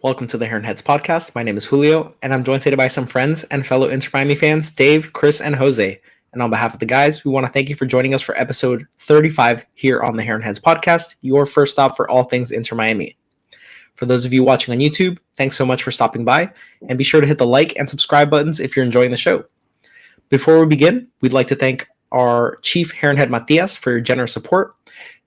Welcome to the Heron Heads podcast. My name is Julio, and I'm joined today by some friends and fellow Inter Miami fans, Dave, Chris, and Jose. And on behalf of the guys, we want to thank you for joining us for episode 35 here on the Heron Heads podcast, your first stop for all things Inter Miami. For those of you watching on YouTube, thanks so much for stopping by, and be sure to hit the like and subscribe buttons if you're enjoying the show. Before we begin, we'd like to thank our chief Heron Head Matias for your generous support.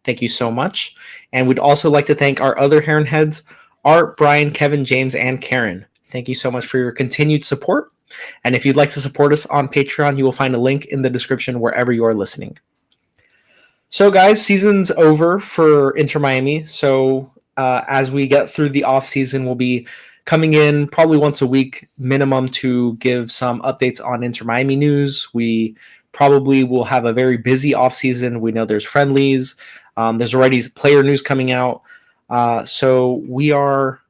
Thank you so much. And we'd also like to thank our other Heron Heads, Art, Brian, Kevin, James, and Karen. Thank you so much for your continued support. And if you'd like to support us on Patreon, you will find a link in the description wherever you are listening. So, guys, season's over for Inter Miami. So, as we get through the offseason, we'll be coming in probably once a week minimum to give some updates on Inter Miami news. We probably will have a very busy offseason. We know there's friendlies. There's already player news coming out. So we are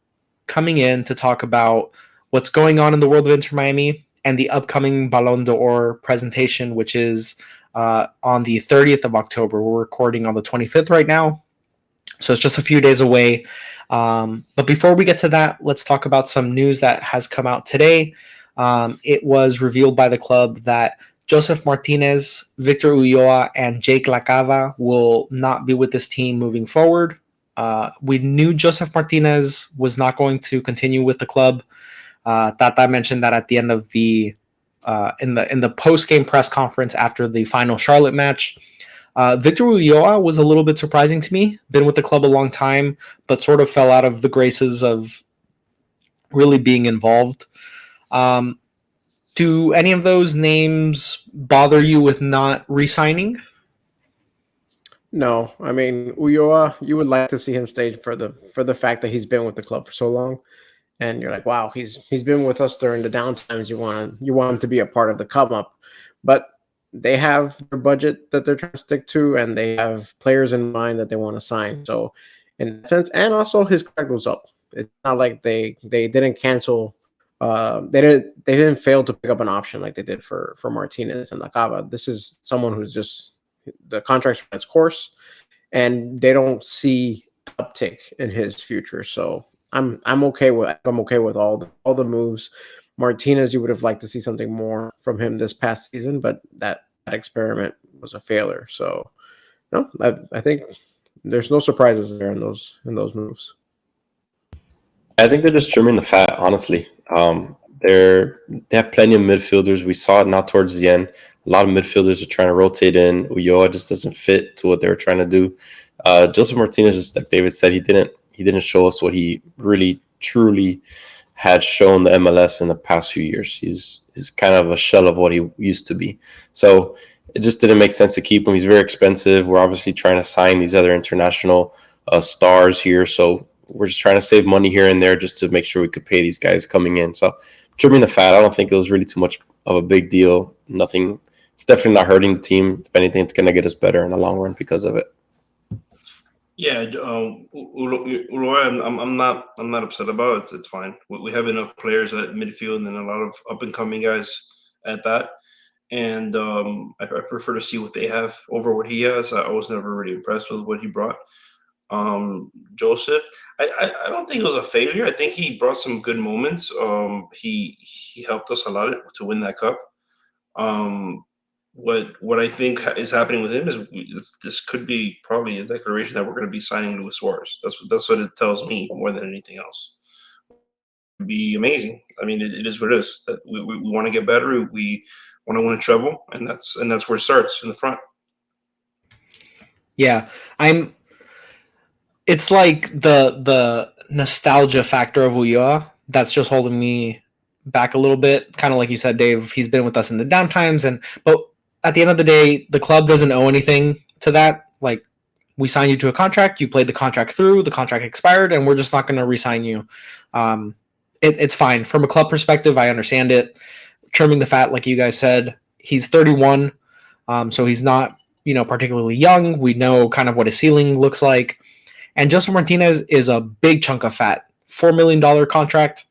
coming in to talk about what's going on in the world of Inter Miami and the upcoming Ballon D'Or presentation, which is on the 30th of October. We're recording on the 25th right now, so it's just a few days away. But before we get to that, let's talk about some news that has come out today. It was revealed by the club that Joseph Martinez, Victor Ulloa, and Jake Lacava will not be with this team moving forward. We knew Joseph Martinez was not going to continue with the club. Tata mentioned that at the end of the in the post-game press conference after the final Charlotte match. Victor Ulloa was a little bit surprising to me. Been with the club a long time, but sort of fell out of the graces of really being involved. Do any of those names bother you with not re-signing? No, I mean Ulloa, you would like to see him stay for the fact that he's been with the club for so long, and you're like, wow, he's been with us during the down times. You want him to be a part of the come up, but they have their budget that they're trying to stick to, and they have players in mind that they want to sign. So, in that sense, and also his contract was up. It's not like they didn't cancel. They didn't fail to pick up an option like they did for Martinez and Lacava. This is someone who's just. The contract's run its course, and they don't see uptick in his future. So I'm okay with all the moves. Martinez, you would have liked to see something more from him this past season, but that experiment was a failure. So no, I think there's no surprises there in those moves. I think they're just trimming the fat, honestly. They have plenty of midfielders. We saw it now towards the end. A lot of midfielders are trying to rotate in. Ulloa just doesn't fit to what they were trying to do. Joseph Martinez, just like David said, he didn't show us what he really truly had shown the MLS in the past few years. He's kind of a shell of what he used to be. So it just didn't make sense to keep him. He's very expensive. We're obviously trying to sign these other international stars here. So we're just trying to save money here and there just to make sure we could pay these guys coming in. So trimming the fat, I don't think it was really too much of a big deal. Nothing. It's definitely not hurting the team. If anything, it's going to get us better in the long run because of it. Yeah, I'm not upset about it. It's fine. We have enough players at midfield and a lot of up and coming guys at that, and I prefer to see what they have over what he has. I was never really impressed with what he brought. Joseph, I don't think it was a failure. I think he brought some good moments. He helped us a lot to win that cup. What I think is happening with him is this could be probably a declaration that we're going to be signing Luis Suarez. That's what it tells me more than anything else. It'd be amazing. I mean, it is what it is. That we want to get better. We want to win a treble, and that's where it starts in the front. Yeah, It's like the nostalgia factor of Ulloa that's just holding me back a little bit. Kind of like you said, Dave. He's been with us in the down times, but at the end of the day, the club doesn't owe anything to that. Like, we signed you to a contract, you played the contract through, the contract expired, and we're just not going to re-sign you. It's fine. From a club perspective, I understand it. Trimming the fat, like you guys said, he's 31, so he's not particularly young. We know kind of what his ceiling looks like. And Joseph Martinez is a big chunk of fat. $4 million contract.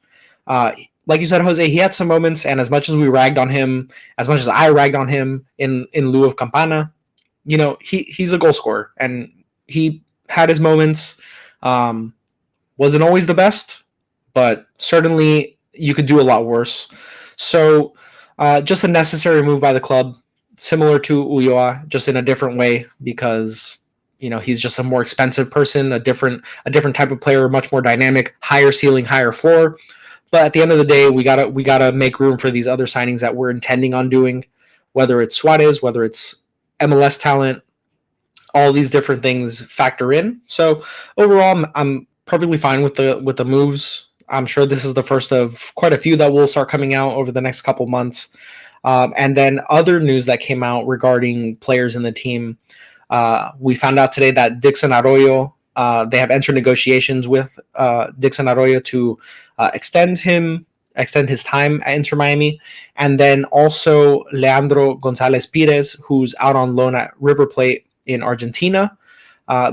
Like you said, Jose, he had some moments, and as much as we ragged on him, as much as I ragged on him in lieu of Campana, he's a goal scorer, and he had his moments. Wasn't always the best, but certainly you could do a lot worse. So just a necessary move by the club, similar to Ulloa, just in a different way, because he's just a more expensive person, a different type of player, much more dynamic, higher ceiling, higher floor. But at the end of the day, we gotta make room for these other signings that we're intending on doing, whether it's Suarez, whether it's MLS talent, all these different things factor in. So overall, I'm perfectly fine with the moves. I'm sure this is the first of quite a few that will start coming out over the next couple months. And then other news that came out regarding players in the team. We found out today that Dixon Arroyo, they have entered negotiations with Dixon Arroyo to extend his time at Inter Miami. And then also Leandro Gonzalez Pires, who's out on loan at River Plate in Argentina.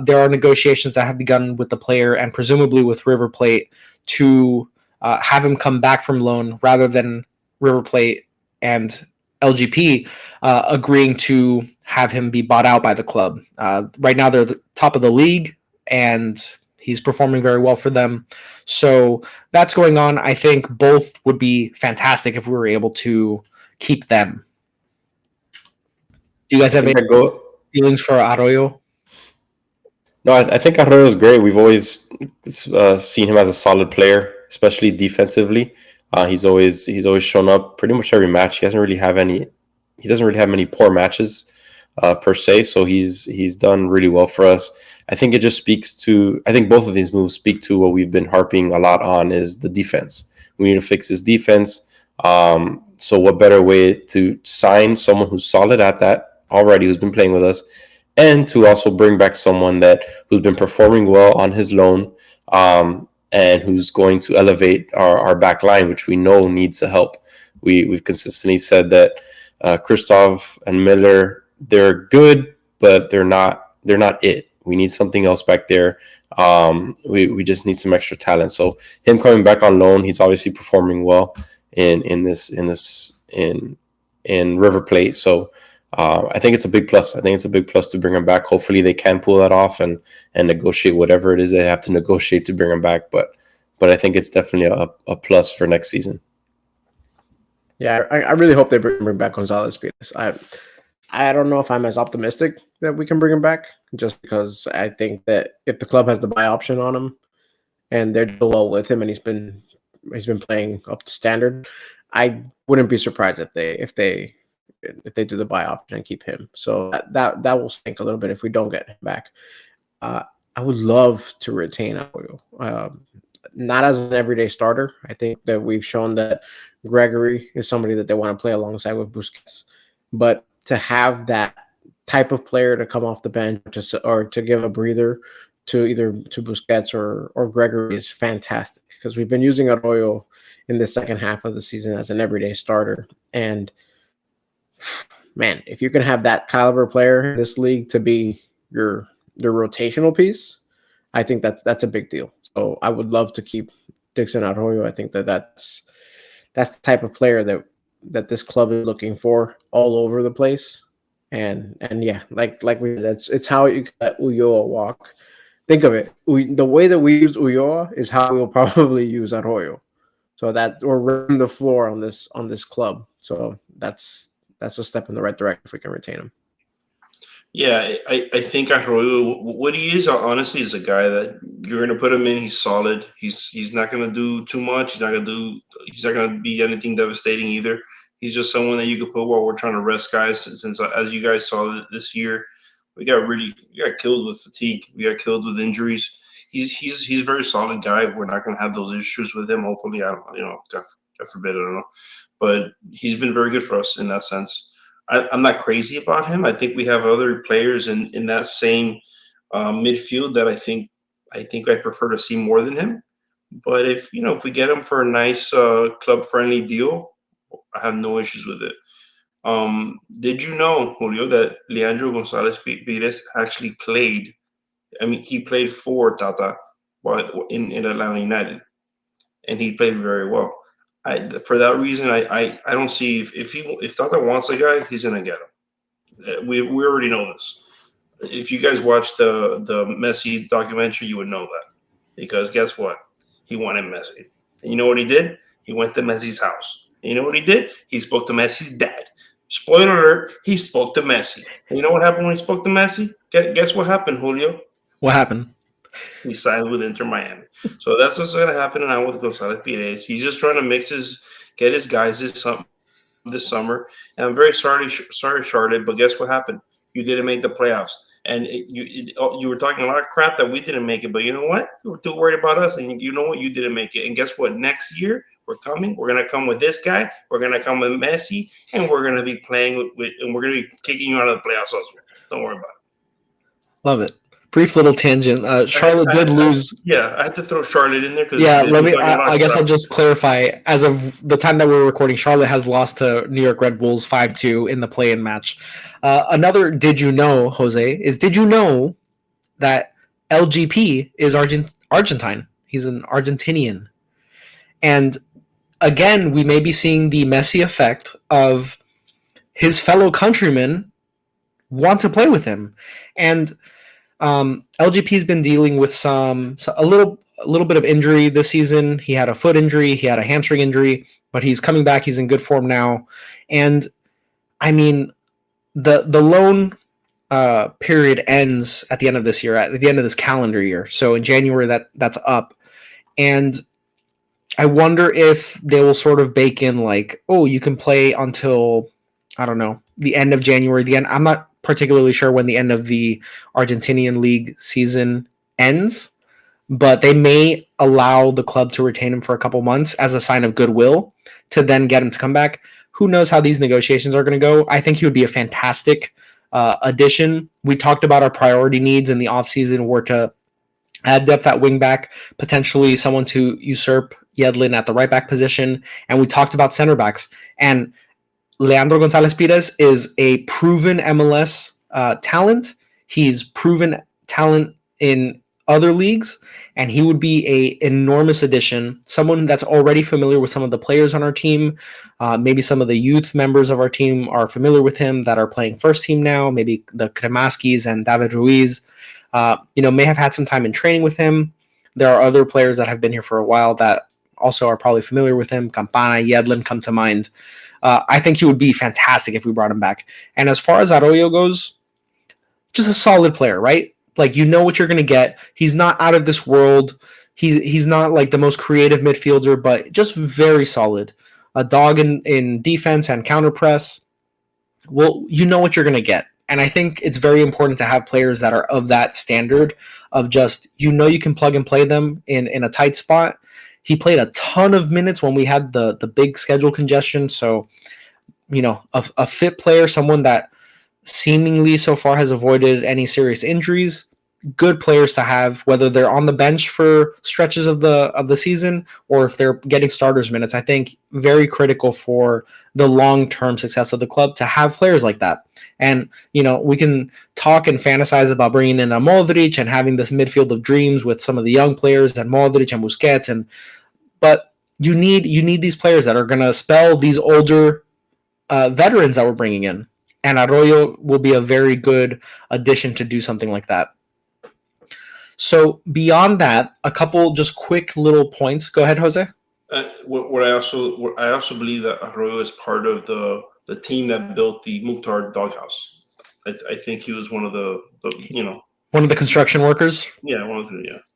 There are negotiations that have begun with the player and presumably with River Plate to have him come back from loan rather than River Plate and LGP agreeing to have him be bought out by the club. Right now, they're the top of the league, and he's performing very well for them. So that's going on. I think both would be fantastic if we were able to keep them. Do you guys have any feelings for Arroyo? No, I think Arroyo is great. We've always seen him as a solid player, especially defensively. He's always shown up pretty much every match. He doesn't really have many poor matches per se. So he's done really well for us. I think it just speaks to. I think both of these moves speak to what we've been harping a lot on is the defense. We need to fix his defense. So what better way to sign someone who's solid at that already, who's been playing with us, and to also bring back someone who's been performing well on his loan, and who's going to elevate our back line, which we know needs help. We've consistently said that Christoph and Miller, they're good, but they're not it. We need something else back there. We just need some extra talent. So him coming back on loan, he's obviously performing well in River Plate. So I think it's a big plus. I think it's a big plus to bring him back. Hopefully they can pull that off and negotiate whatever it is they have to negotiate to bring him back. But I think it's definitely a plus for next season. Yeah, I really hope they bring back Gonzalez Pires. I don't know if I'm as optimistic that we can bring him back, just because I think that if the club has the buy option on him and they're doing well with him and he's been playing up to standard, I wouldn't be surprised if they do the buy option and keep him. So that will stink a little bit if we don't get him back. I would love to retain Arroyo, not as an everyday starter. I think that we've shown that Gregory is somebody that they want to play alongside with Busquets, but to have that type of player to come off the bench or to give a breather to either to Busquets or Gregory is fantastic, because we've been using Arroyo in the second half of the season as an everyday starter. And man, if you can have that caliber player in this league to be your rotational piece, I think that's a big deal. So I would love to keep Dixon Arroyo. I think that's the type of player that this club is looking for all over the place. And yeah, like it's how you let Ulloa walk. Think of it. The way that we use Ulloa is how we will probably use Arroyo. So that we're running the floor on this club. So that's a step in the right direction if we can retain him. Yeah, I think Arroyo, what he is, honestly, is a guy that you're going to put him in. He's solid. He's not going to do too much. He's not going to be anything devastating either. He's just someone that you could put while we're trying to rest guys. Since as you guys saw this year, we got killed with fatigue. We got killed with injuries. He's a very solid guy. We're not going to have those issues with him. Hopefully, I don't, God forbid, I don't know. But he's been very good for us in that sense. I'm not crazy about him. I think we have other players in that same midfield that I think I prefer to see more than him. But if we get him for a nice club friendly deal, I have no issues with it. Did you know, Julio, that Leandro Gonzalez Pires actually played? I mean, he played for Tata, but in Atlanta United, and he played very well. For that reason, I don't see if Tata wants a guy, he's gonna get him. We already know this. If you guys watched the Messi documentary, you would know that because guess what? He wanted Messi, and you know what he did? He went to Messi's house. And you know what he did? He spoke to Messi's dad. Spoiler alert: he spoke to Messi. And you know what happened when he spoke to Messi? Guess what happened, Julio? What happened? He signed with Inter Miami. So that's what's going to happen now with Gonzalez Pires. He's just trying to get his guys this summer. And I'm very sorry, Charlotte, but guess what happened? You didn't make the playoffs. And you were talking a lot of crap that we didn't make it. But you know what? You were too worried about us. And you know what? You didn't make it. And guess what? Next year, we're coming. We're going to come with this guy. We're going to come with Messi. And we're going to be playing and we're going to be kicking you out of the playoffs as well. Don't worry about it. Love it. Brief little tangent. Charlotte did lose. I had to throw Charlotte in there because I guess I'll just clarify. As of the time that we're recording, Charlotte has lost to New York Red Bulls 5-2 in the play-in match. Another did you know, Jose, is did you know that LGP is Argentine? He's an Argentinian. And again, we may be seeing the Messi effect of his fellow countrymen want to play with him. And LGP's been dealing with a little bit of injury this season. He had a foot injury, he had a hamstring injury, but he's coming back. He's in good form now. And I mean, the loan period ends at the end of this year, at the end of this calendar year. So in January, that's up. And I wonder if they will sort of bake in like, oh, you can play until, I don't know, the end of January. I'm not particularly sure when the end of the Argentinian league season ends, but they may allow the club to retain him for a couple months as a sign of goodwill to then get him to come back. Who knows how these negotiations are going to go? I think he would be a fantastic addition. We talked about our priority needs in the offseason were to add depth at wingback, potentially someone to usurp Yedlin at the right back position, and we talked about center backs. And Leandro Gonzalez Pires is a proven MLS talent. He's proven talent in other leagues, and he would be an enormous addition. Someone that's already familiar with some of the players on our team. Maybe some of the youth members of our team are familiar with him that are playing first team now. Maybe the Kremaskis and David Ruiz, may have had some time in training with him. There are other players that have been here for a while that also are probably familiar with him. Campana, Yedlin come to mind. I think he would be fantastic if we brought him back. And as far as Arroyo goes, just a solid player, right? Like, you know what you're going to get. He's not out of this world. He's not like the most creative midfielder, but just very solid. A dog in defense and counter press. Well, you know what you're going to get. And I think it's very important to have players that are of that standard of just, you can plug and play them in a tight spot. He played a ton of minutes when we had the big schedule congestion. So, a fit player, someone that seemingly so far has avoided any serious injuries, good players to have, whether they're on the bench for stretches of the season or if they're getting starters minutes. I think very critical for the long-term success of the club to have players like that. And, we can talk and fantasize about bringing in a Modric and having this midfield of dreams with some of the young players and Modric and Busquets. But you need these players that are going to spell these older veterans that we're bringing in. And Arroyo will be a very good addition to do something like that. So beyond that, a couple just quick little points. Go ahead, Jose. What I also believe that Arroyo is part of the team that built the Mukhtar doghouse. I think he was one of the one of the construction workers. Yeah,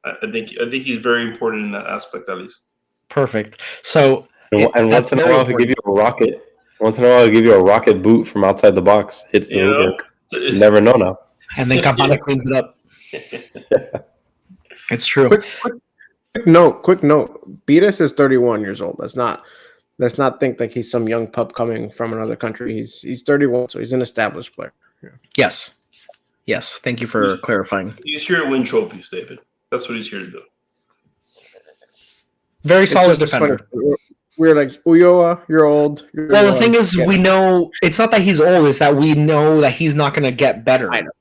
I think he's very important in that aspect, at least. Perfect. So once in a while, he'll give you a rocket. Once in a while, he'll give you a rocket boot from outside the box. Hits the woodwork. You never know now. And then Campana cleans it up. It's true. Quick note. Pires is 31 years old. Let's not think like he's some young pup coming from another country. He's 31, so he's an established player. Yeah. Yes. Thank you for clarifying. He's here to win trophies, David. That's what he's here to do. Very solid defender. we're like, Ulloa, you're old. You're Well, the young. thing is, Yeah, we know it's not that he's old; it's that we know that he's not going to get better, I know.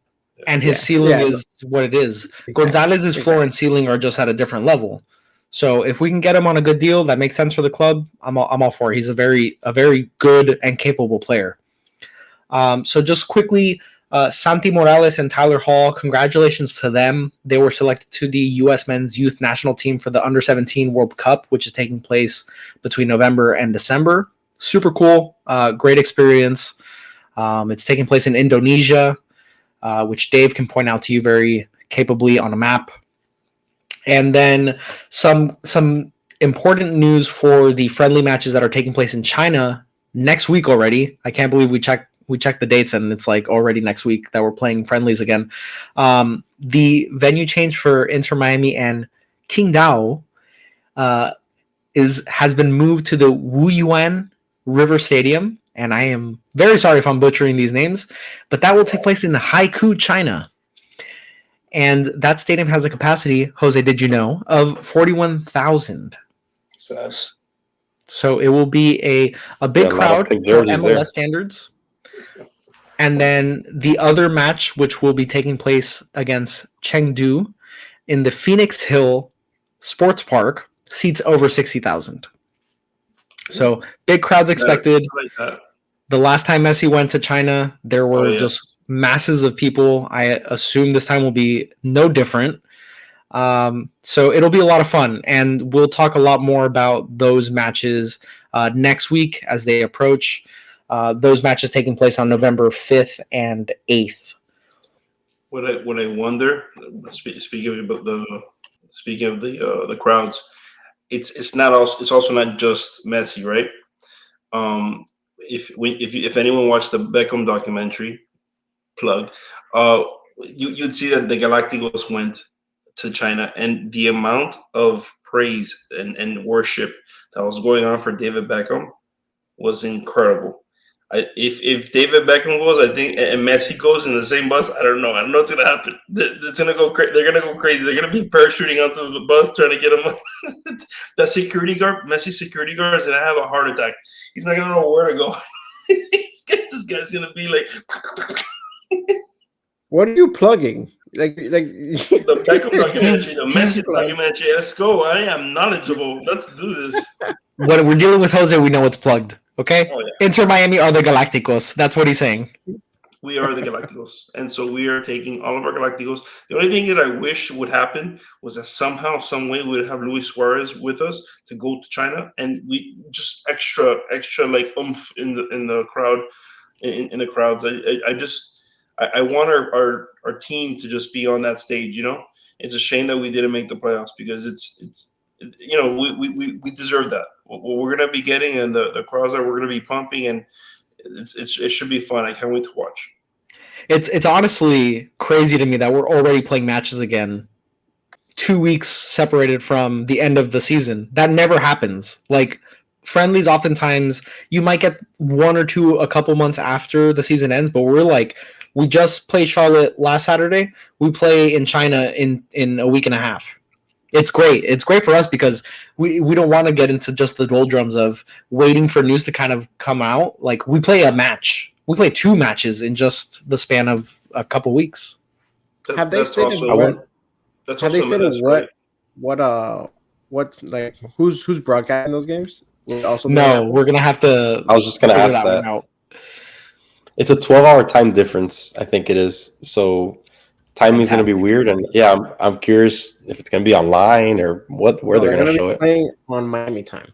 and his Yeah. ceiling Yeah, is what it is. exactly. Gonzalez's floor and ceiling are just at a different level. So if we can get him on a good deal that makes sense for the club, I'm all for it. He's a very good and capable player. So just quickly, Santi Morales and Tyler Hall, congratulations to them. They were selected to the U.S. men's youth national team for the Under-17 World Cup, which is taking place between November and December. Super cool. Great experience. It's taking place in Indonesia, which Dave can point out to you very capably on a map. And then some important news for the friendly matches that are taking place in China next week already. I can't believe we checked the dates and it's like already next week that we're playing friendlies again. The venue change for Inter Miami and Qingdao has been moved to the Wuyuan River Stadium, and I am very sorry if I'm butchering these names, but that will take place in Haikou, China. And that stadium has a capacity, Jose, did you know, of 41,000. So it will be a big crowd for MLS standards. And then the other match, which will be taking place against Chengdu in the Phoenix Hill Sports Park, seats over 60,000. So big crowds expected. The last time Messi went to China, there were just masses of people. I assume this time will be no different. So it'll be a lot of fun, and we'll talk a lot more about those matches next week as they approach. Those matches taking place on November 5th and 8th. What I wonder, speaking of the crowds, it's also not just Messi, right? If anyone watched the Beckham documentary, plug, you'd see that the Galacticos went to China, and the amount of praise and worship that was going on for David Beckham was incredible. If David Beckham goes, I think, and Messi goes in the same bus, I don't know what's gonna happen. It's gonna go they're gonna go crazy. They're gonna be parachuting onto the bus trying to get him. That security guard, Messi security guard, is gonna have a heart attack. He's not gonna know where to go. This guy's gonna be like. What are you plugging? Like the Beckham documentary, the Messi documentary. Let's go. I am knowledgeable. Let's do this. When we're dealing with Jose, we know it's plugged. Okay? Oh, yeah. Inter Miami are the Galacticos. That's what he's saying. We are the Galacticos. And so we are taking all of our Galacticos. The only thing that I wish would happen was that somehow, some way, we would have Luis Suarez with us to go to China, and we just extra like oomph in the crowd, in the crowds. I want our team to just be on that stage. You know, it's a shame that we didn't make the playoffs, because it's we deserve that. What we're gonna be getting, and the crowds that we're gonna be pumping, and it should be fun. I can't wait to watch. It's honestly crazy to me that we're already playing matches again 2 weeks separated from the end of the season. That never happens. Like, friendlies, oftentimes you might get one or two a couple months after the season ends, but we just played Charlotte last Saturday. We play in China in a week and a half. It's great. It's great for us because we don't want to get into just the doldrums of waiting for news to kind of come out. Like, we play a match. We play 2 matches in just the span of a couple weeks. Have they stated who's broadcasting those games? No, we're gonna have to. I was just gonna ask that. It's a 12-hour time difference, I think it is. So timing is gonna be weird, and yeah, I'm curious if it's gonna be online or where they're gonna show it. Playing on Miami time.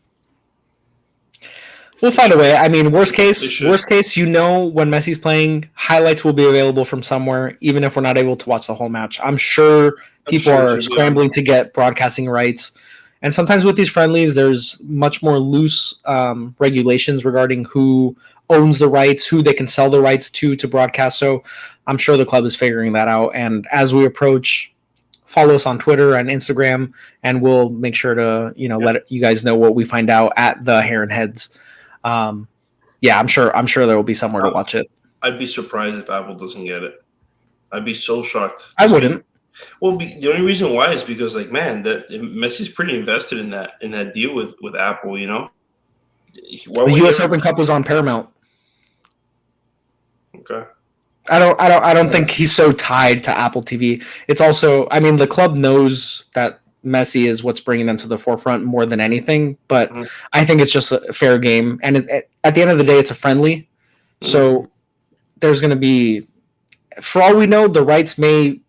We'll find a way. I mean, worst case, when Messi's playing, highlights will be available from somewhere, even if we're not able to watch the whole match. I'm sure people are scrambling to get broadcasting rights. And sometimes with these friendlies, there's much more loose regulations regarding who owns the rights, who they can sell the rights to broadcast. So I'm sure the club is figuring that out. And as we approach, follow us on Twitter and Instagram, and we'll make sure to let you guys know what we find out at the Heron Heads. I'm sure there will be somewhere to watch it. I'd be surprised if Apple doesn't get it. I'd be so shocked. I wouldn't. Well, the only reason why is because, like, man, that Messi's pretty invested in that deal with Apple. You know, Why The would U.S. he ever- Open Cup was on Paramount. Okay. I don't think he's so tied to Apple TV. It's also, I mean, the club knows that Messi is what's bringing them to the forefront more than anything. But Mhm. I think it's just a fair game, and at the end of the day, it's a friendly. So there's going to be, for all we know, the rights may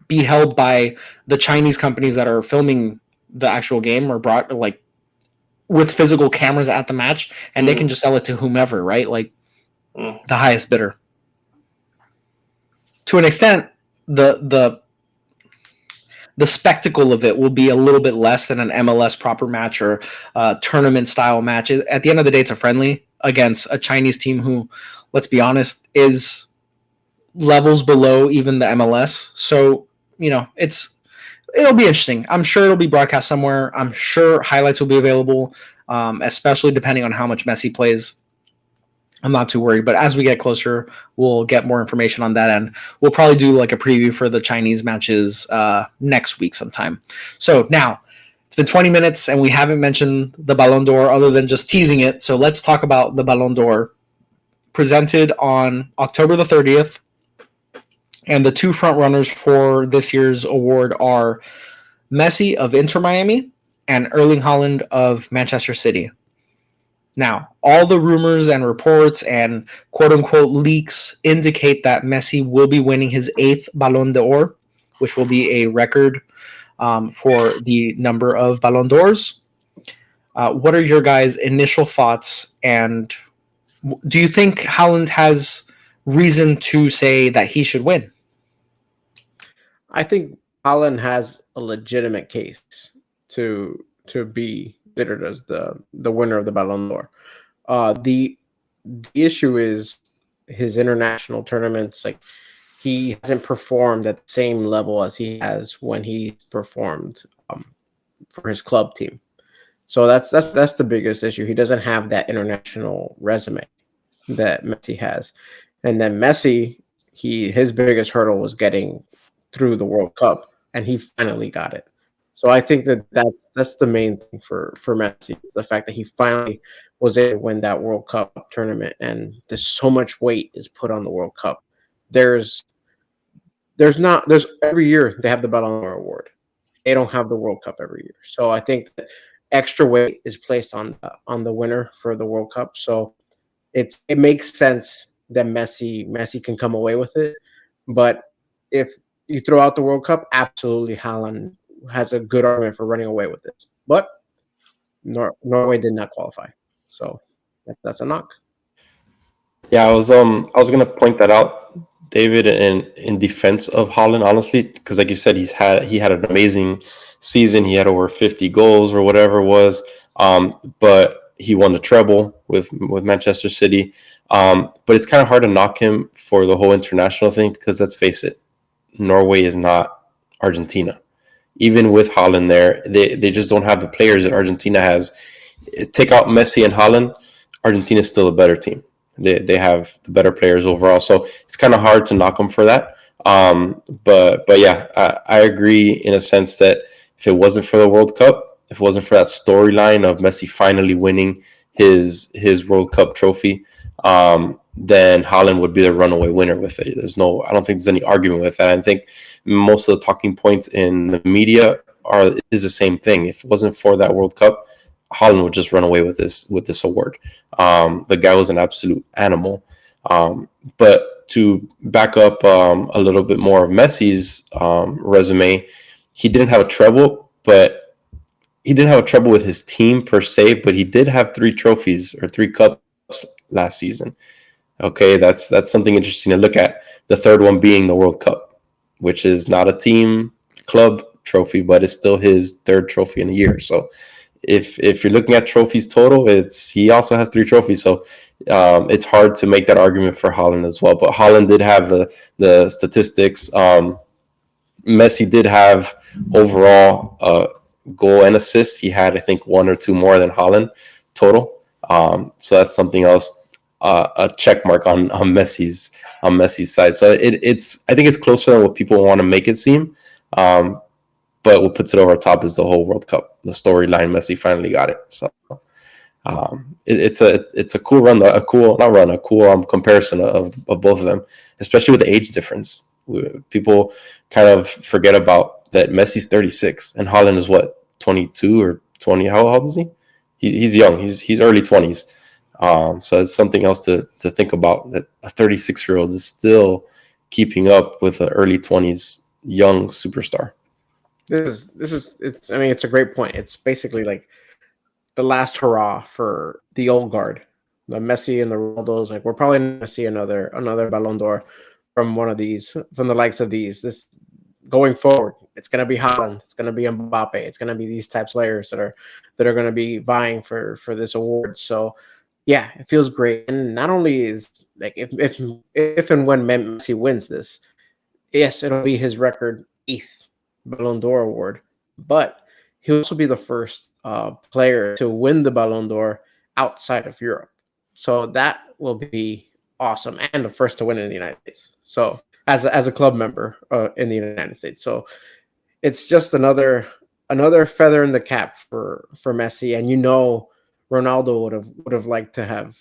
be held by the Chinese companies that are filming the actual game, or brought like with physical cameras at the match, and they can just sell it to whomever, right? Like Mm. the highest bidder. To an extent, the spectacle of it will be a little bit less than an MLS proper match or a tournament style match. At the end of the day, it's a friendly against a Chinese team who, let's be honest, is levels below even the MLS. So, it'll be interesting. I'm sure it'll be broadcast somewhere. I'm sure highlights will be available, especially depending on how much Messi plays. I'm not too worried, but as we get closer, we'll get more information on that, and we'll probably do like a preview for the Chinese matches next week sometime. So now, it's been 20 minutes, and we haven't mentioned the Ballon d'Or other than just teasing it. So let's talk about the Ballon d'Or presented on October the 30th, and the two front runners for this year's award are Messi of Inter Miami and Erling Haaland of Manchester City. Now, all the rumors and reports and quote-unquote leaks indicate that Messi will be winning his 8th Ballon d'Or, which will be a record for the number of Ballon d'Ors. What are your guys' initial thoughts, and do you think Haaland has reason to say that he should win? I think Haaland has a legitimate case to be considered as the winner of the Ballon d'Or. The issue is his international tournaments. Like, he hasn't performed at the same level as he has when he performed for his club team. So that's the biggest issue. He doesn't have that international resume that Messi has. And then Messi, his biggest hurdle was getting through the World Cup, and he finally got it. So I think that's the main thing for Messi, the fact that he finally was able to win that World Cup tournament, and there's so much weight is put on the World Cup. There's every year they have the Ballon d'Or award. They don't have the World Cup every year. So I think that extra weight is placed on the winner for the World Cup. So it makes sense that Messi can come away with it. But if you throw out the World Cup, absolutely Haaland has a good argument for running away with this. But Norway did not qualify. So that's a knock. Yeah, I was gonna point that out, David, in defense of Haaland, honestly, because like you said, he had an amazing season. He had over 50 goals or whatever it was. But he won the treble with Manchester City. But it's kind of hard to knock him for the whole international thing, because let's face it, Norway is not Argentina. Even with Haaland there, they just don't have the players that Argentina has. Take out Messi and Haaland, Argentina is still a better team. They have the better players overall. So it's kind of hard to knock them for that. But yeah, I agree in a sense that if it wasn't for the World Cup, if it wasn't for that storyline of Messi finally winning his World Cup trophy, then Haaland would be the runaway winner with it. I don't think there's any argument with that. I think most of the talking points in the media is the same thing. If it wasn't for that World Cup, Haaland would just run away with this award. The guy was an absolute animal. But to back up a little bit more of Messi's resume, he didn't have a treble, but he didn't have a treble with his team per se, but he did have 3 trophies or 3 cups last season. Okay, that's something interesting to look at. The third one being the World Cup, which is not a team club trophy, but it's still his 3rd trophy in a year. So if you're looking at trophies total, he also has 3 trophies. So it's hard to make that argument for Haaland as well. But Haaland did have the statistics. Messi did have overall goal and assists. He had, I think, 1 or 2 more than Haaland total. So that's something else, a check mark on Messi's side. So I think it's closer than what people want to make it seem. But what puts it over top is the whole World Cup, the storyline. Messi finally got it. So It's a cool run, a cool comparison of both of them, especially with the age difference. People kind of forget about that. Messi's 36 and Haaland is what, 22 or 20? How old is he? He's young. He's early 20s. So it's something else to think about, that a 36-year-old is still keeping up with an early 20s young superstar. This is it's I mean, it's a great point. It's basically like the last hurrah for the old guard, the Messi and the Ronaldos. Like, we're probably not gonna see another Ballon d'Or from one of these, from the likes of these. This going forward, it's gonna be Haaland, it's gonna be Mbappe, it's gonna be these types of players that are gonna be vying for this award. So yeah, it feels great. And not only is, like, if and when Messi wins this, yes, it'll be his record 8th Ballon d'Or award, but he'll also be the first player to win the Ballon d'Or outside of Europe. So that will be awesome, and the first to win it in the United States. So as a club member in the United States, so it's just another feather in the cap for Messi. And Ronaldo would have liked to have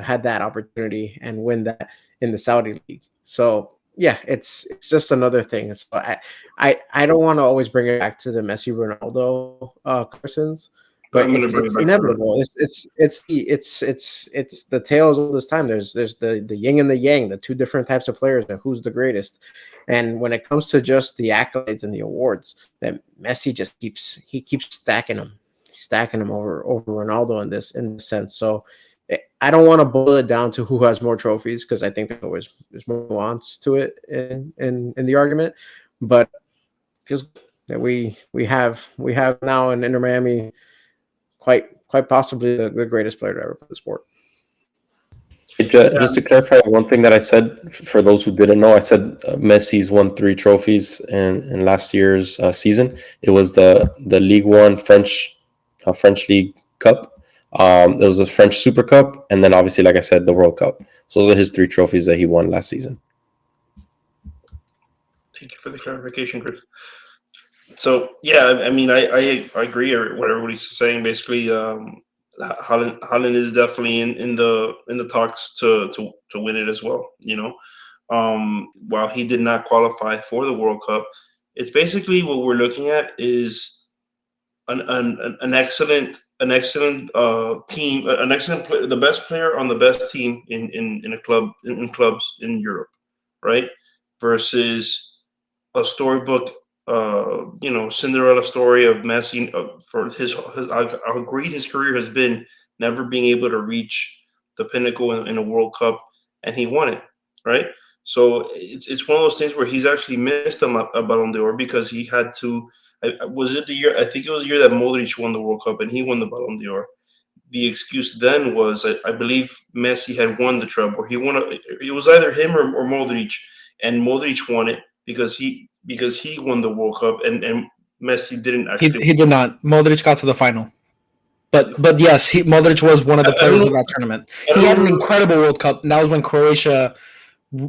had that opportunity and win that in the Saudi league. So yeah, it's just another thing. It's I don't want to always bring it back to the Messi Ronaldo comparisons, but I'm gonna bring it it's back to inevitable. It's the tale as old as time. There's the yin and the yang, the two different types of players, and who's the greatest. And when it comes to just the accolades and the awards, that Messi just keeps stacking them. He's stacking them over Ronaldo in this sense. So I don't want to boil it down to who has more trophies, because I think there's more nuance to it in the argument. But it feels that we have now in Inter Miami quite possibly the greatest player to ever play the sport. Just to clarify one thing that I said, for those who didn't know, I said Messi's won 3 trophies in last year's season. It was the League One French League Cup. There was a French Super Cup, and then obviously, like I said, the World Cup. So those are his 3 trophies that he won last season. Thank you for the clarification, Chris. So yeah, I mean, I agree with what everybody's saying. Basically, Haaland is definitely in the talks to win it as well. While he did not qualify for the World Cup, it's basically what we're looking at is an excellent team, an excellent the best player on the best team in a club in clubs in Europe, right? Versus a storybook, Cinderella story of Messi for how great his career has been, never being able to reach the pinnacle in a World Cup, and he won it, right? So it's one of those things where he's actually missed a Ballon d'Or because he had to. Was it the year? I think it was the year that Modric won the World Cup and he won the Ballon d'Or. The excuse then was, I believe Messi had won the treble. It was either him or Modric, and Modric won it because he won the World Cup, and Messi didn't actually. He did not. Modric got to the final. But yes, Modric was one of the players of that tournament. He had an incredible World Cup, and that was when Croatia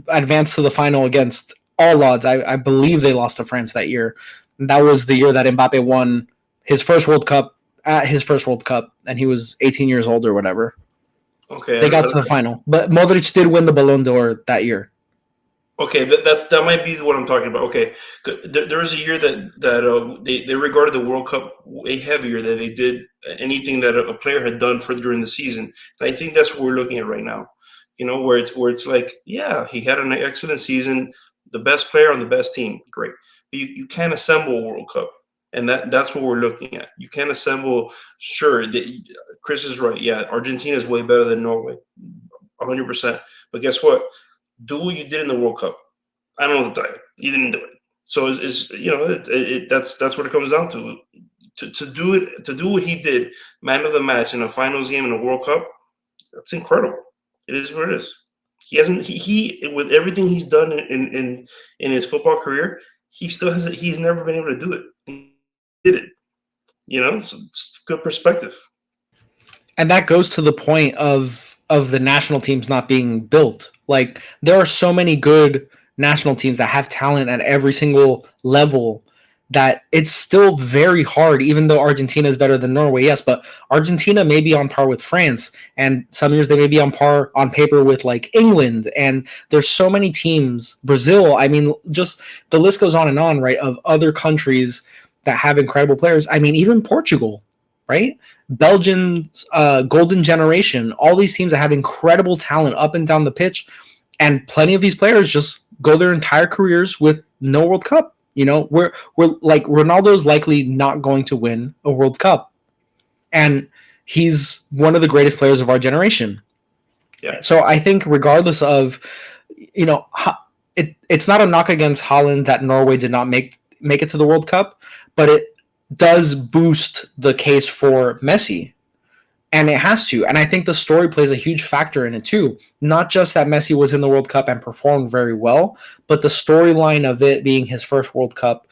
advanced to the final against all odds. I believe they lost to France that year. And that was the year that Mbappe won his first World Cup, and he was 18 years old or whatever. Okay, they got to the final, but Modric did win the Ballon d'Or that year. Okay, that might be what I'm talking about. Okay, there was a year that they regarded the World Cup way heavier than they did anything that a player had done during the season, and I think that's what we're looking at right now. Where it's like, yeah, he had an excellent season, the best player on the best team, great. But you can't assemble a World Cup, and that's what we're looking at. You can't assemble. Sure, Chris is right. Yeah, Argentina is way better than Norway, 100%. But guess what? Do what you did in the World Cup. I don't know the title. You didn't do it. So that's what it comes down to. To do what he did, man of the match in a finals game in a World Cup, that's incredible. It is what it is. He hasn't. He with everything he's done in his football career, he's never been able to do it. He did it. So it's good perspective. And that goes to the point of the national teams not being built. Like, there are so many good national teams that have talent at every single level that it's still very hard, even though Argentina is better than Norway, yes, but Argentina may be on par with France, and some years they may be on par on paper with like England, and there's so many teams, Brazil, I mean, just the list goes on, right, of other countries that have incredible players. I mean, even Portugal, right? Belgium's golden generation, all these teams that have incredible talent up and down the pitch, and plenty of these players just go their entire careers with no World Cup. You know, we're like Ronaldo's likely not going to win a World Cup, and he's one of the greatest players of our generation. Yeah. So I think regardless of, you know, it's not a knock against Haaland that Norway did not make it to the World Cup, but it does boost the case for Messi. And it has to. And I think the story plays a huge factor in it too. Not just that Messi was in the World Cup and performed very well, but the storyline of it being his first World Cup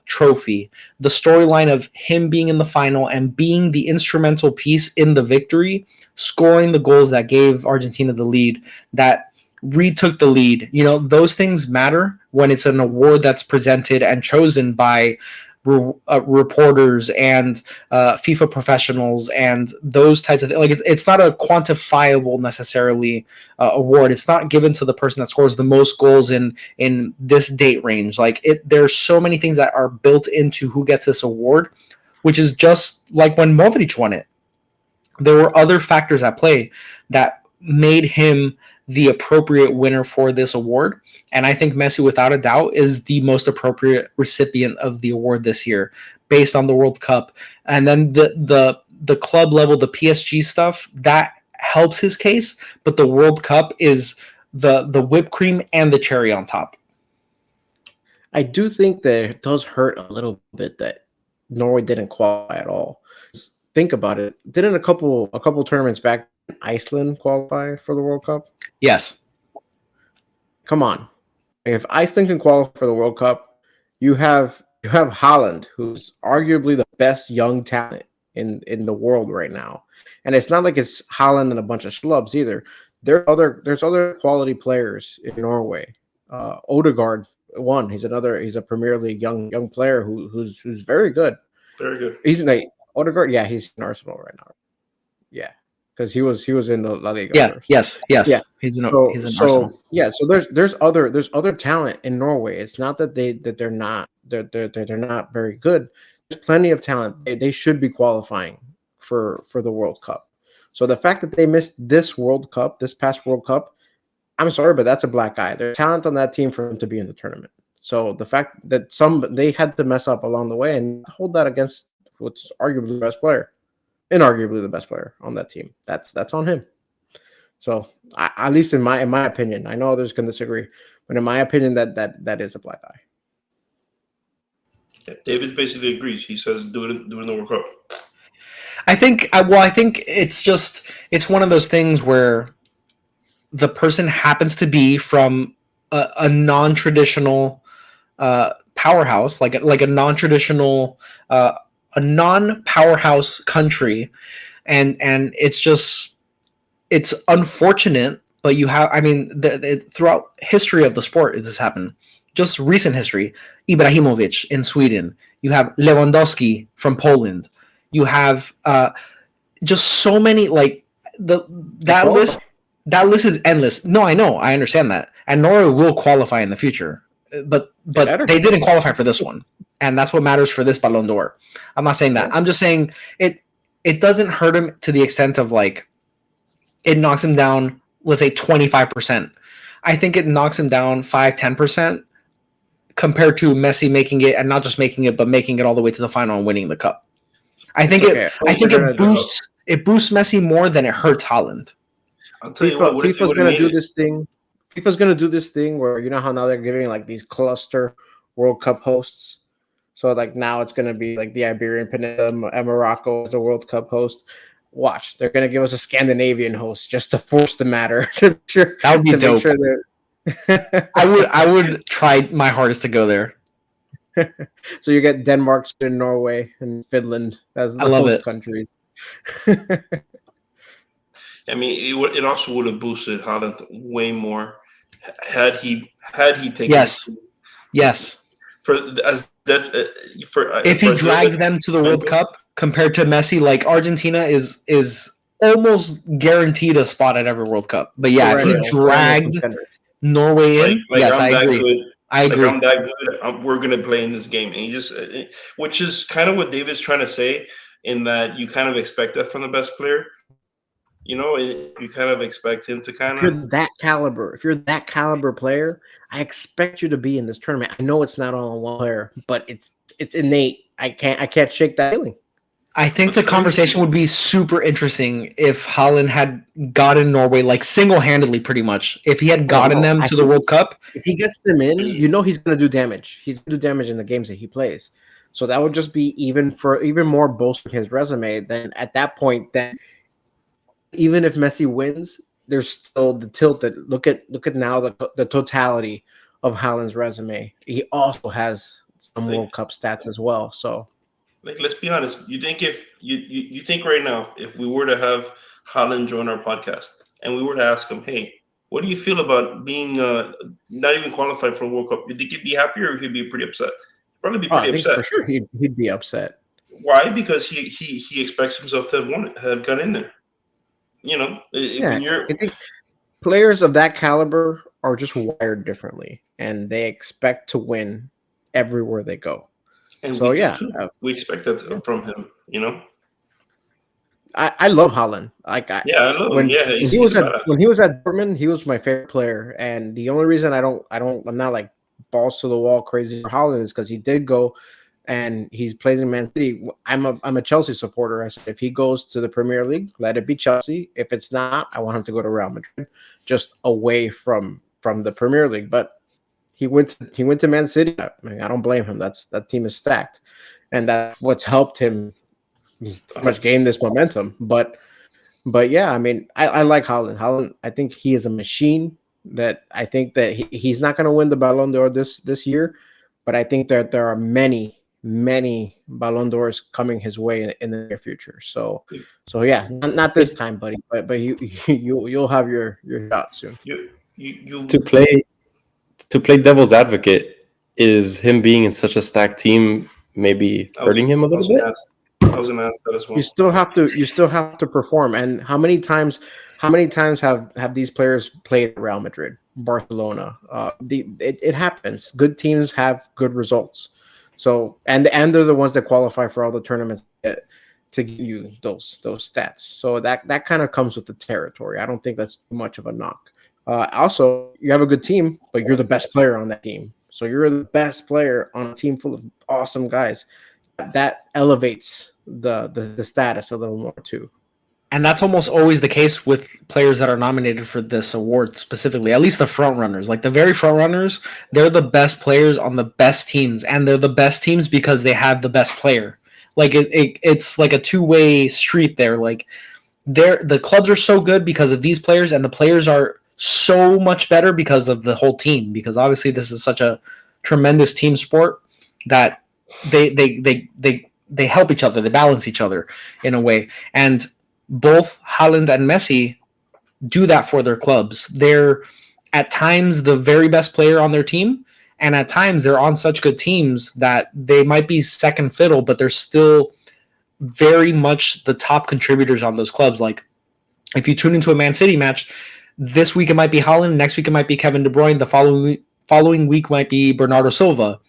trophy. The storyline of him being in the final and being the instrumental piece in the victory, scoring the goals that gave Argentina the lead, that retook the lead. You know, those things matter when it's an award that's presented and chosen by reporters and FIFA professionals and those types of things. Like it's not a quantifiable necessarily award. It's not given to the person that scores the most goals in this date range. Like there's so many things that are built into who gets this award, which is just like when Modric won it. There were other factors at play that made him the appropriate winner for this award. And I think Messi, without a doubt, is the most appropriate recipient of the award this year based on the World Cup. And then the club level, the PSG stuff, that helps his case. But the World Cup is the whipped cream and the cherry on top. I do think that it does hurt a little bit that Norway didn't qualify at all. Think about it. Didn't a couple tournaments back, Iceland qualify for the World Cup? Yes. Come on. If Iceland can qualify for the World Cup, you have Haaland, who's arguably the best young talent in the world right now. And it's not like it's Haaland and a bunch of schlubs either. There's other quality players in Norway. Odegaard won. He's a Premier League young player who's very good. Very good. He's like Odegaard. Yeah, he's in Arsenal right now. Yeah. Because he was in the La Liga. Yeah. First. Yes. Yeah. He's in Arsenal. Yeah. So there's other talent in Norway. It's not that they're not very good. There's plenty of talent. They should be qualifying for the World Cup. So the fact that they missed this past World Cup, I'm sorry, but that's a black eye. There's talent on that team for them to be in the tournament. So the fact that they had to mess up along the way and hold that against what's arguably the best player. Inarguably the best player on that team. That's on him. So at least in my opinion, I know others can disagree, but in my opinion, that is a black eye. Yeah, David basically agrees. He says do it in the World Cup. I think it's one of those things where the person happens to be from a non-traditional powerhouse, like a non-traditional. A non-powerhouse country, and it's unfortunate, but you have, I mean, throughout history of the sport, this has happened. Just recent history, Ibrahimovic in Sweden. You have Lewandowski from Poland. You have just so many, like that list is endless. No, I know, I understand that, and Norway will qualify in the future, but they didn't qualify for this one. And that's what matters for this Ballon d'Or. I'm not saying that. I'm just saying it doesn't hurt him to the extent of like it knocks him down, let's say 25%. I think it knocks him down 5-10% compared to Messi making it, and not just making it, but making it all the way to the final and winning the cup. I think it boosts Messi more than it hurts Haaland. I'll tell you what, FIFA's going to do this thing. FIFA's going to do this thing where, you know how now they're giving like these cluster World Cup hosts. So like now it's going to be like the Iberian Peninsula and Morocco as the World Cup host. Watch, they're going to give us a Scandinavian host just to force the matter. That would be dope. I would try my hardest to go there. So you get Denmark, Sweden, Norway, and Finland as the host countries. I mean, it also would have boosted Haaland way more had he taken. Yes. As that if he drags them to the World Cup compared to Messi, like Argentina is almost guaranteed a spot at every World Cup. But yeah, if he dragged Norway in, yes, I agree. I agree. Like I'm that good. We're gonna play in this game, and he just, which is kind of what David's trying to say, in that you kind of expect that from the best player. You know, you kind of expect him to kind of. If you're that caliber player, I expect you to be in this tournament. I know it's not all on one player, but it's innate. I can't shake that feeling. I think the conversation would be super interesting if Haaland had gotten Norway like single-handedly, pretty much. If he had gotten them to the World Cup, if he gets them in, you know he's going to do damage. He's going to do damage in the games that he plays. So that would just be even more bolstering his resume. Then at that point, then even if Messi wins, there's still the tilt that look at now the totality of Haaland's resume. He also has some World Cup stats as well. So. Like, let's be honest. You think if you think right now, if we were to have Haaland join our podcast and we were to ask him, hey, what do you feel about being not even qualified for a World Cup? You think he'd be happy or he'd be pretty upset? Probably be pretty upset. For sure, he'd be upset. Why? Because he expects himself to have gone in there. You know, I think players of that caliber are just wired differently, and they expect to win everywhere they go. And so we expect that from him. You know, I love Haaland. I love him. Yeah, when he was at Dortmund, he was my favorite player, and the only reason I'm not like balls to the wall crazy for Haaland is because he did go and he plays in Man City. I'm a Chelsea supporter. I said if he goes to the Premier League, let it be Chelsea. If it's not, I want him to go to Real Madrid, just away from the Premier League. But he went to Man City. I mean, I don't blame him. That team is stacked, and that's what's helped him much gain this momentum. But yeah, I mean, I like Haaland. Haaland, I think he is a machine. That I think that he's not going to win the Ballon D'Or this year, but I think that there are many Ballon d'Ors coming his way in the near future. So yeah, not this time, buddy, but you'll have your shot soon. You to play devil's advocate, is him being in such a stacked team maybe hurting him a little bit? I was gonna ask that as well. You still have to perform. And how many times have these players played at Real Madrid, Barcelona? It happens. Good teams have good results. So and they're the ones that qualify for all the tournaments to give you those stats. So that kind of comes with the territory. I don't think that's too much of a knock. Also, you have a good team, but you're the best player on that team. So you're the best player on a team full of awesome guys. That elevates the status a little more too. And that's almost always the case with players that are nominated for this award specifically, at least the front runners. Like the very front runners, they're the best players on the best teams, and they're the best teams because they have the best player. Like it's like a two-way street there. Like the clubs are so good because of these players, and the players are so much better because of the whole team. Because obviously this is such a tremendous team sport that they help each other, they balance each other in a way. And both Haaland and Messi do that for their clubs. They're at times the very best player on their team, and at times they're on such good teams that they might be second fiddle, but they're still very much the top contributors on those clubs. Like if you tune into a Man City match, this week it might be Haaland, next week it might be Kevin De Bruyne, the following week might be Bernardo Silva.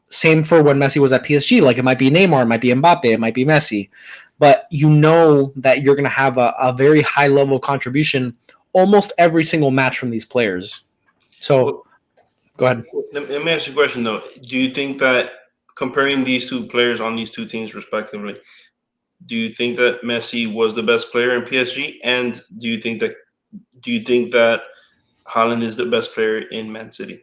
Same for when Messi was at PSG. Like it might be Neymar, it might be Mbappe, it might be Messi. But you know that you're going to have a very high level contribution almost every single match from these players. So go ahead. Let me ask you a question, though. Do you think that comparing these two players on these two teams respectively, do you think that Messi was the best player in PSG? And do you think that Haaland is the best player in Man City?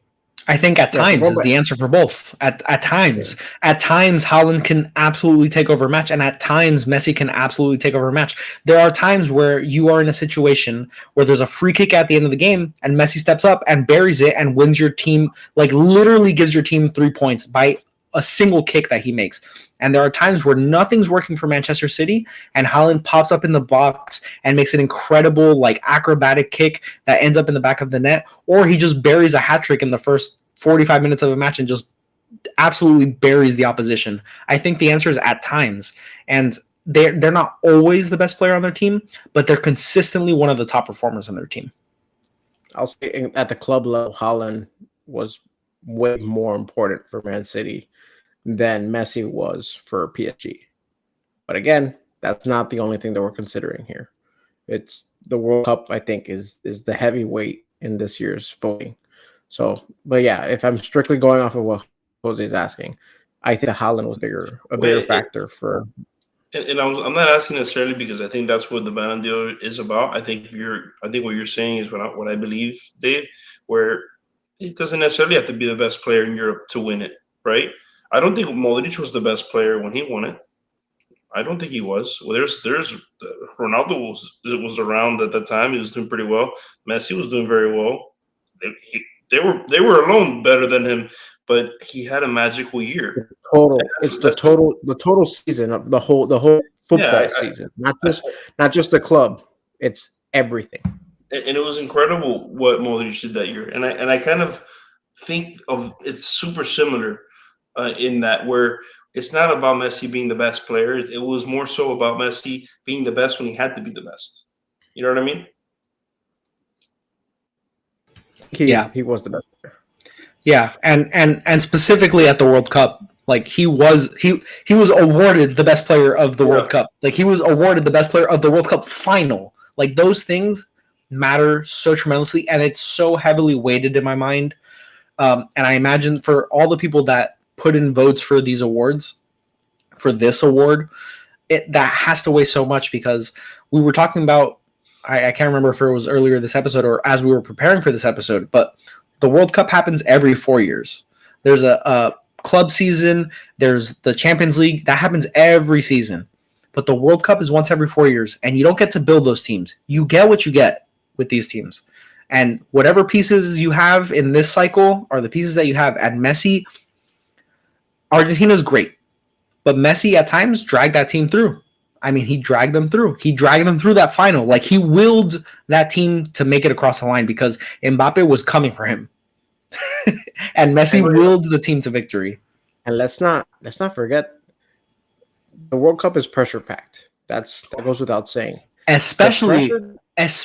I think at times is the answer for both. At times, Haaland can absolutely take over a match, and at times Messi can absolutely take over a match. There are times where you are in a situation where there's a free kick at the end of the game, and Messi steps up and buries it and wins your team, like literally gives your team 3 points by a single kick that he makes. And there are times where nothing's working for Manchester City, and Haaland pops up in the box and makes an incredible, like, acrobatic kick that ends up in the back of the net, or he just buries a hat trick in the first 45 minutes of a match and just absolutely buries the opposition? I think the answer is at times. And they're not always the best player on their team, but they're consistently one of the top performers on their team. I'll say at the club level, Haaland was way more important for Man City than Messi was for PSG. But again, that's not the only thing that we're considering here. It's the World Cup, I think, is the heavyweight in this year's voting. So, but yeah, if I'm strictly going off of what Jose is asking, I think Haaland was a bigger factor for. And I'm not asking necessarily because I think that's what the Ballon d'Or is about. I think what you're saying is what I believe, Dave, where it doesn't necessarily have to be the best player in Europe to win it, right? I don't think Modric was the best player when he won it. I don't think he was. Well, there's Ronaldo was around at that time. He was doing pretty well. Messi was doing very well. They were alone better than him, but he had a magical year. The total season of the whole football season, not just the club. It's everything. And it was incredible what Modric did that year. And I kind of think of it's super similar in that where it's not about Messi being the best player. It was more so about Messi being the best when he had to be the best. You know what I mean? He was the best player. Yeah, and specifically at the World Cup, like he was awarded the best player of the World Cup. Like he was awarded the best player of the World Cup final. Like those things matter so tremendously, and it's so heavily weighted in my mind. And I imagine for all the people that put in votes for these awards, for this award, that has to weigh so much because we were talking about, I can't remember if it was earlier this episode or as we were preparing for this episode, but the World Cup happens every 4 years. There's a club season, there's the Champions League, that happens every season. But the World Cup is once every 4 years, and you don't get to build those teams. You get what you get with these teams. And whatever pieces you have in this cycle are the pieces that you have. And Messi, Argentina's great, but Messi at times dragged that team through. I mean, he dragged them through. He dragged them through that final. Like he willed that team to make it across the line because Mbappe was coming for him. And Messi willed the team to victory. And let's not forget the World Cup is pressure packed. That goes without saying. Especially the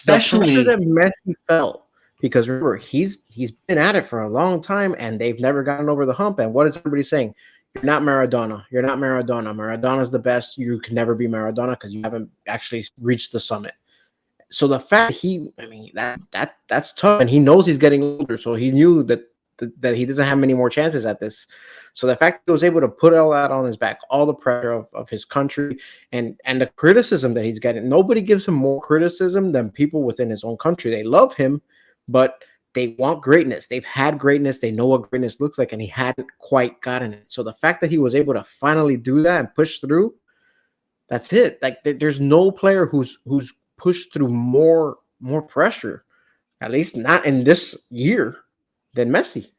pressure that Messi felt, because remember he's been at it for a long time and they've never gotten over the hump. And what is everybody saying? You're not Maradona. You're not Maradona. Maradona's the best. You can never be Maradona because you haven't actually reached the summit. So the fact that's tough, and he knows he's getting older, so he knew that he doesn't have many more chances at this. So the fact that he was able to put all that on his back, all the pressure of his country and the criticism that he's getting, nobody gives him more criticism than people within his own country. They love him, but they want greatness. They've had greatness. They know what greatness looks like, and he hadn't quite gotten it. So the fact that he was able to finally do that and push through, that's it. Like there's no player who's pushed through more pressure, at least not in this year, than Messi.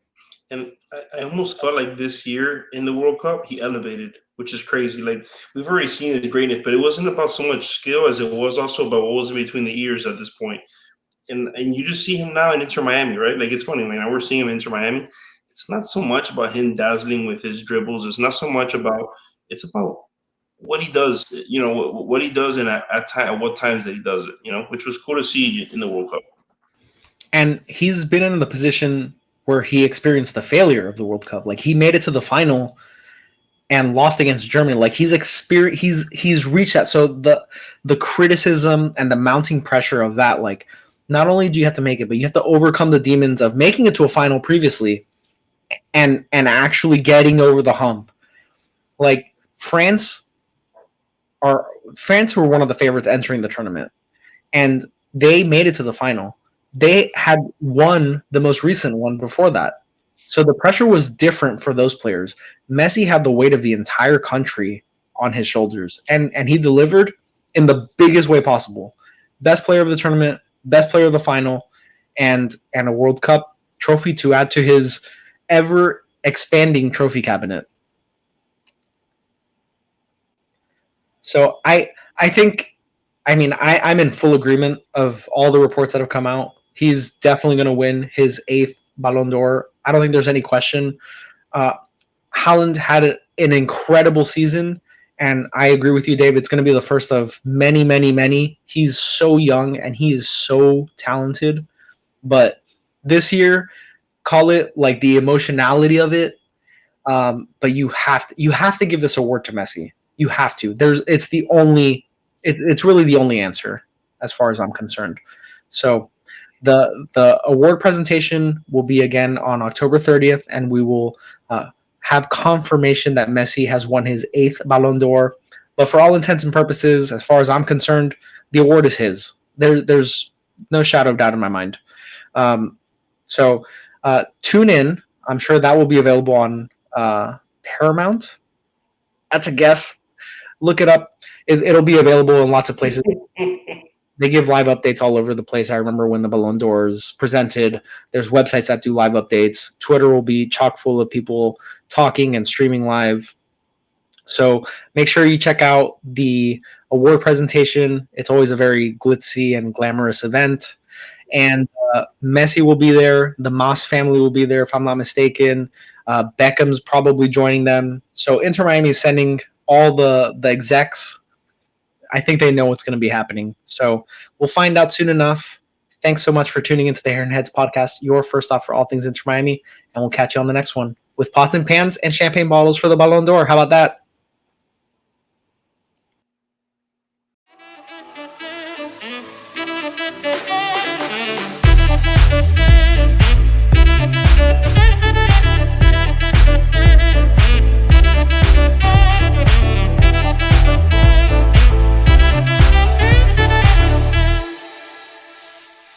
And I almost felt like this year in the World Cup, he elevated, which is crazy. Like we've already seen his greatness, but it wasn't about so much skill as it was also about what was in between the ears at this point. And you just see him now in Inter Miami, right? Like it's funny. Like now we're seeing him in Inter Miami. It's not so much about him dazzling with his dribbles. It's not so much about. It's about what he does. You know what he does, and at what times that he does it. You know, which was cool to see in the World Cup. And he's been in the position where he experienced the failure of the World Cup. Like he made it to the final and lost against Germany. Like he's reached that. So the criticism and the mounting pressure of that, like. Not only do you have to make it, but you have to overcome the demons of making it to a final previously and actually getting over the hump. Like France were one of the favorites entering the tournament, and they made it to the final. They had won the most recent one before that. So the pressure was different for those players. Messi had the weight of the entire country on his shoulders, and he delivered in the biggest way possible. Best player of the tournament, best player of the final, and a World Cup trophy to add to his ever-expanding trophy cabinet. So I think, I'm in full agreement of all the reports that have come out. He's definitely going to win his 8th Ballon d'Or. I don't think there's any question. Haaland had an incredible season, and I agree with you, Dave. It's going to be the first of many, many, many. He's so young and he is so talented, but this year, call it like the emotionality of it. But you have to give this award to Messi. You have to. It's really the only answer as far as I'm concerned. So the award presentation will be again on October 30th, and we will have confirmation that Messi has won his 8th Ballon d'Or. But for all intents and purposes, as far as I'm concerned, the award is his. There's no shadow of doubt in my mind. So tune in. I'm sure that will be available on Paramount. That's a guess. Look it up. It'll be available in lots of places. They give live updates all over the place. I remember when the Ballon d'Or is presented, there's websites that do live updates. Twitter will be chock full of people talking and streaming live. So make sure you check out the award presentation. It's always a very glitzy and glamorous event. And Messi will be there. The Moss family will be there, if I'm not mistaken. Beckham's probably joining them. So Inter Miami is sending all the execs. I think they know what's going to be happening. So we'll find out soon enough. Thanks so much for tuning into the Heron Heads podcast, your first stop for all things Inter Miami. And we'll catch you on the next one with pots and pans and champagne bottles for the Ballon d'Or. How about that?